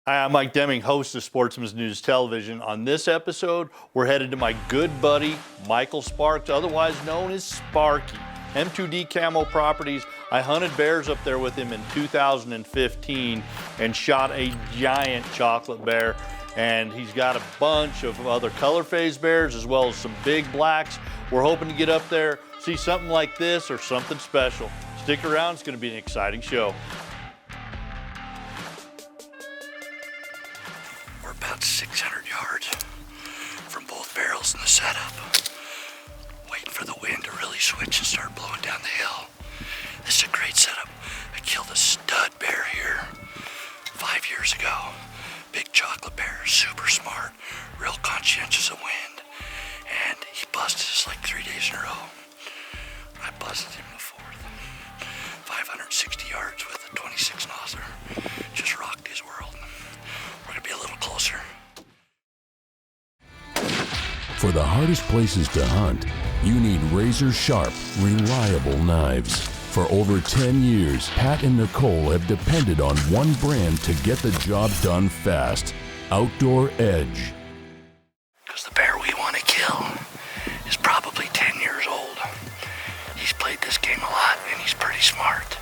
Hi, I'm Mike Deming, host of Sportsman's News Television. On this episode, we're headed to my good buddy, Michael Sparks, otherwise known as Sparky. M2D Camo Properties. I hunted bears up there with him in 2015 and shot a giant chocolate bear. And he's got a bunch of other color phase bears as well as some big blacks. We're hoping to get up there, see something like this or something special. Stick around, it's going to be an exciting show. We're about 600 yards from both barrels in the setup, waiting for the wind to really switch and start blowing down the hill. This is a great setup. I killed a stud bear here 5 years ago. Big chocolate bear, super smart, real conscientious of wind, and he busted us like 3 days in a row. I busted him the fourth. 560 yards with a 26 nozzler. Just rocked his world. We're gonna be a little closer. For the hardest places to hunt, you need razor-sharp, reliable knives. For over 10 years, Pat and Nicole have depended on one brand to get the job done fast: Outdoor Edge. Because the bear we want to kill is probably 10 years old. He's played this game a lot and he's pretty smart.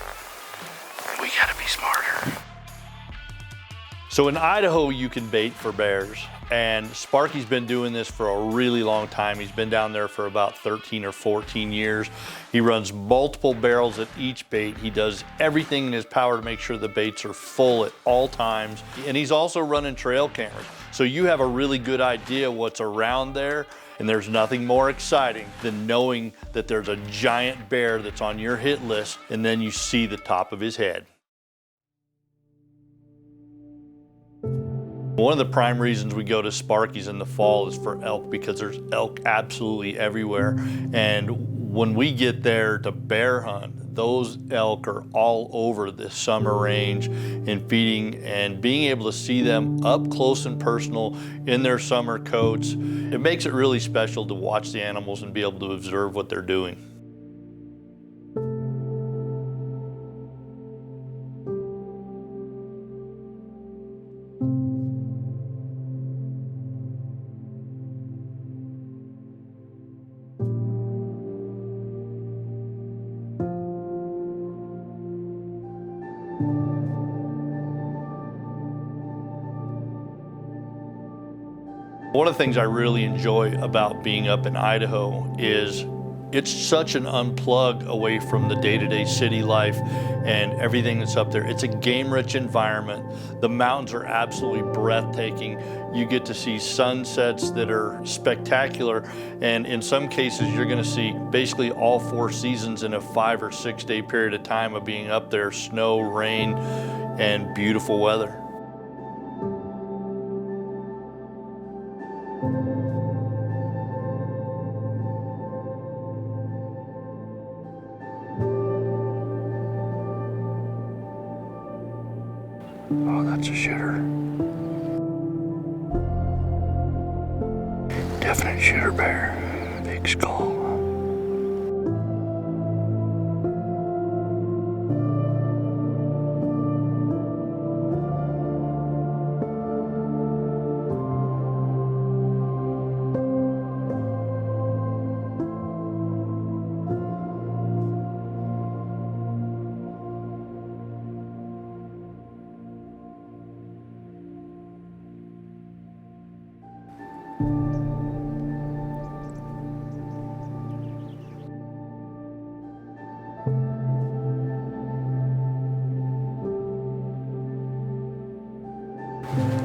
We gotta be smarter. So in Idaho, you can bait for bears, and Sparky's been doing this for a really long time. He's been down there for about 13 or 14 years. He runs multiple barrels at each bait. He does everything in his power to make sure the baits are full at all times. And he's also running trail cameras. So you have a really good idea what's around there, and there's nothing more exciting than knowing that there's a giant bear that's on your hit list, and then you see the top of his head. One of the prime reasons we go to Sparky's in the fall is for elk, because there's elk absolutely everywhere. And when we get there to bear hunt, those elk are all over the summer range and feeding, and being able to see them up close and personal in their summer coats, it makes it really special to watch the animals and be able to observe what they're doing. One of the things I really enjoy about being up in Idaho is it's such an unplug away from the day-to-day city life and everything that's up there. It's a game-rich environment. The mountains are absolutely breathtaking. You get to see sunsets that are spectacular, and in some cases you're gonna see basically all 4 seasons in a 5 or 6 day period of time of being up there: snow, rain, and beautiful weather. Oh, that's a shooter. Definite shooter bear. Big skull.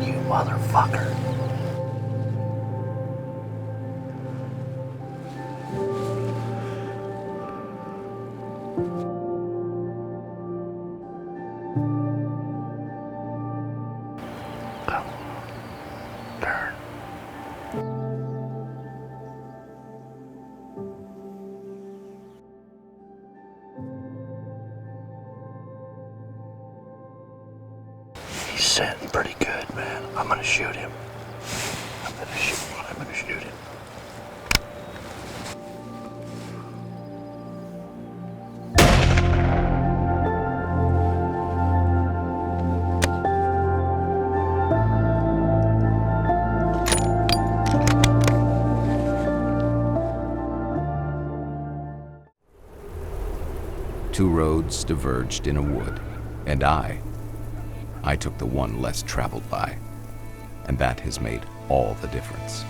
You motherfucker. Come. Turn. He's sitting pretty good, man. I'm gonna shoot him. I'm gonna shoot him. 2 roads diverged in a wood, and I took the one less traveled by. And that has made all the difference.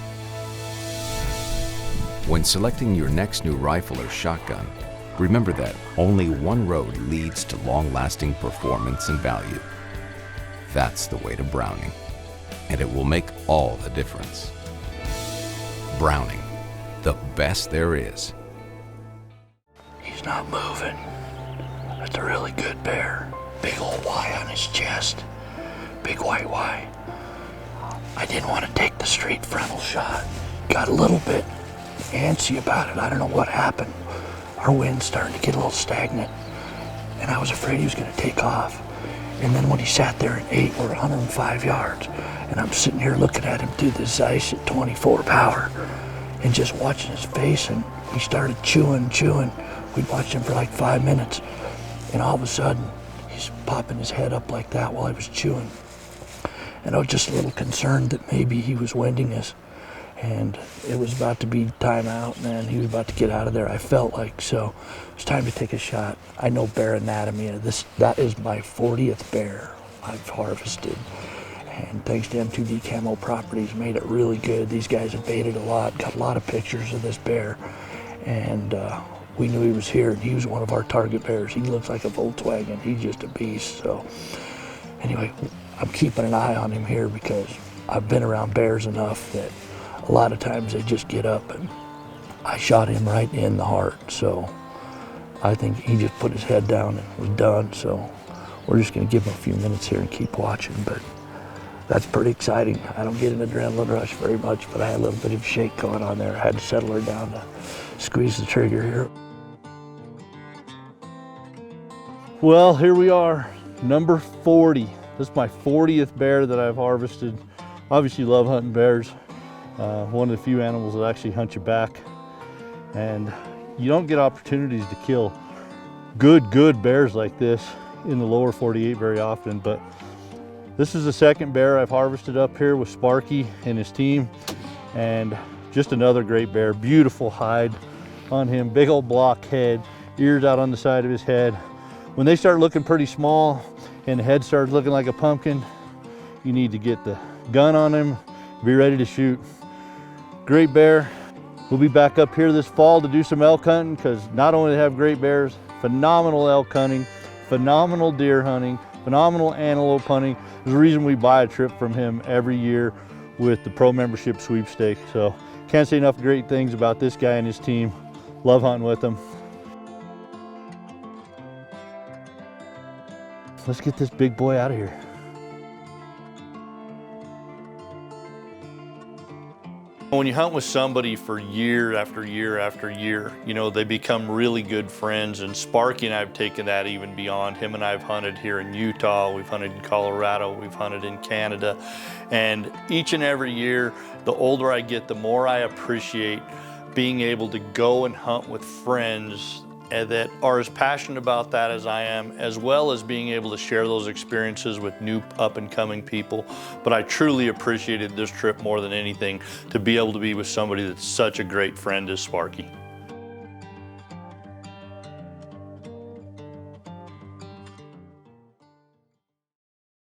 When selecting your next new rifle or shotgun, remember that only one road leads to long-lasting performance and value. That's the way to Browning, and it will make all the difference. Browning, the best there is. He's not moving. That's a really good bear. Big old Y on his chest. Big white Y. I didn't want to take the straight frontal shot. Got a little bit antsy about it. I don't know what happened. Our wind's starting to get a little stagnant, and I was afraid he was going to take off. And then when he sat there and ate, we're 105 yards, and I'm sitting here looking at him through the Zeiss at 24 power, and just watching his face, and he started chewing. We'd watched him for like 5 minutes, and all of a sudden, he's popping his head up like that while I was chewing. And I was just a little concerned that maybe he was winding us, and it was about to be time out, and he was about to get out of there, I felt like. So it was time to take a shot. I know bear anatomy. That is my 40th bear I've harvested, and thanks to M2D Camo Properties, made it really good. These guys have baited a lot, got a lot of pictures of this bear, and we knew he was here, and he was one of our target bears. He looks like a Volkswagen. He's just a beast. So anyway, I'm keeping an eye on him here because I've been around bears enough that a lot of times they just get up, and I shot him right in the heart. So I think he just put his head down and was done. So we're just gonna give him a few minutes here and keep watching, but that's pretty exciting. I don't get an adrenaline rush very much, but I had a little bit of shake going on there. I had to settle her down to squeeze the trigger here. Well, here we are, number 40. This is my 40th bear that I've harvested. Obviously love hunting bears. One of the few animals that actually hunt you back. And you don't get opportunities to kill good bears like this in the lower 48 very often, but this is the second bear I've harvested up here with Sparky and his team, and just another great bear. Beautiful hide on him, big old block head, ears out on the side of his head. When they start looking pretty small and the head starts looking like a pumpkin, you need to get the gun on him, be ready to shoot. Great bear. We'll be back up here this fall to do some elk hunting, because not only do they have great bears, phenomenal elk hunting, phenomenal deer hunting, phenomenal antelope hunting. There's a reason we buy a trip from him every year with the pro membership sweepstakes. So can't say enough great things about this guy and his team. Love hunting with them. Let's get this big boy out of here. When you hunt with somebody for year after year after year, you know, they become really good friends, and Sparky and I have taken that even beyond. Him and I have hunted here in Utah, we've hunted in Colorado, we've hunted in Canada, and each and every year, the older I get, the more I appreciate being able to go and hunt with friends that are as passionate about that as I am, as well as being able to share those experiences with new up-and-coming people. But I truly appreciated this trip more than anything, to be able to be with somebody that's such a great friend as Sparky.